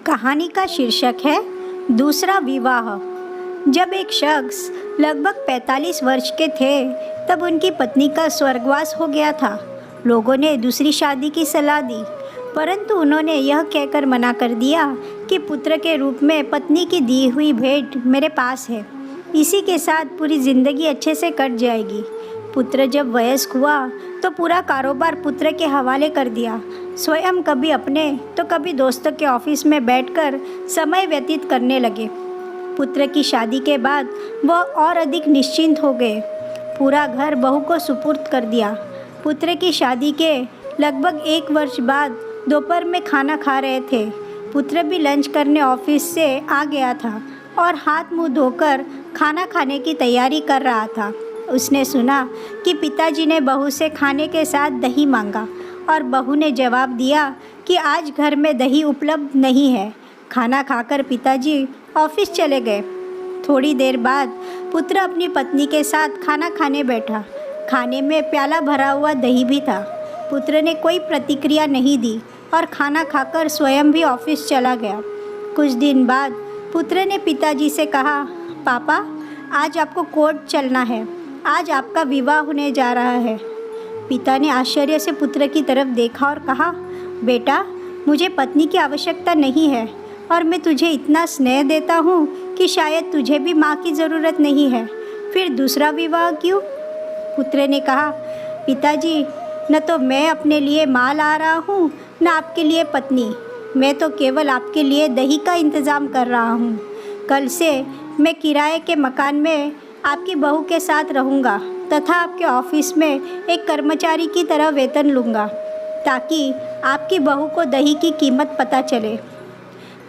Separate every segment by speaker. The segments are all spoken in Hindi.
Speaker 1: कहानी का शीर्षक है दूसरा विवाह। जब एक शख्स लगभग 45 वर्ष के थे तब उनकी पत्नी का स्वर्गवास हो गया था। लोगों ने दूसरी शादी की सलाह दी, परंतु उन्होंने यह कहकर मना कर दिया कि पुत्र के रूप में पत्नी की दी हुई भेंट मेरे पास है, इसी के साथ पूरी ज़िंदगी अच्छे से कट जाएगी। पुत्र जब वयस्क हुआ तो पूरा कारोबार पुत्र के हवाले कर दिया। स्वयं कभी अपने तो कभी दोस्तों के ऑफिस में बैठकर समय व्यतीत करने लगे। पुत्र की शादी के बाद वह और अधिक निश्चिंत हो गए। पूरा घर बहू को सुपुर्द कर दिया। पुत्र की शादी के लगभग 1 वर्ष बाद दोपहर में खाना खा रहे थे। पुत्र भी लंच करने ऑफिस से आ गया था और हाथ मुंह धोकर खाना खाने की तैयारी कर रहा था। उसने सुना कि पिताजी ने बहू से खाने के साथ दही मांगा और बहू ने जवाब दिया कि आज घर में दही उपलब्ध नहीं है। खाना खाकर पिताजी ऑफिस चले गए। थोड़ी देर बाद पुत्र अपनी पत्नी के साथ खाना खाने बैठा। खाने में प्याला भरा हुआ दही भी था। पुत्र ने कोई प्रतिक्रिया नहीं दी और खाना खाकर स्वयं भी ऑफिस चला गया। कुछ दिन बाद पुत्र ने पिताजी से कहा, पापा आज आपको कोर्ट चलना है, आज आपका विवाह होने जा रहा है। पिता ने आश्चर्य से पुत्र की तरफ देखा और कहा, बेटा मुझे पत्नी की आवश्यकता नहीं है और मैं तुझे इतना स्नेह देता हूँ कि शायद तुझे भी माँ की ज़रूरत नहीं है, फिर दूसरा विवाह क्यों? पुत्र ने कहा, पिताजी न तो मैं अपने लिए माँ ला रहा हूँ न आपके लिए पत्नी, मैं तो केवल आपके लिए दही का इंतज़ाम कर रहा हूँ। कल से मैं किराए के मकान में आपकी बहू के साथ रहूँगा तथा आपके ऑफिस में एक कर्मचारी की तरह वेतन लूँगा ताकि आपकी बहू को दही की कीमत पता चले।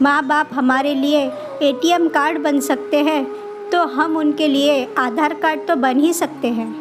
Speaker 1: माँ बाप हमारे लिए एटीएम कार्ड बन सकते हैं तो हम उनके लिए आधार कार्ड तो बन ही सकते हैं।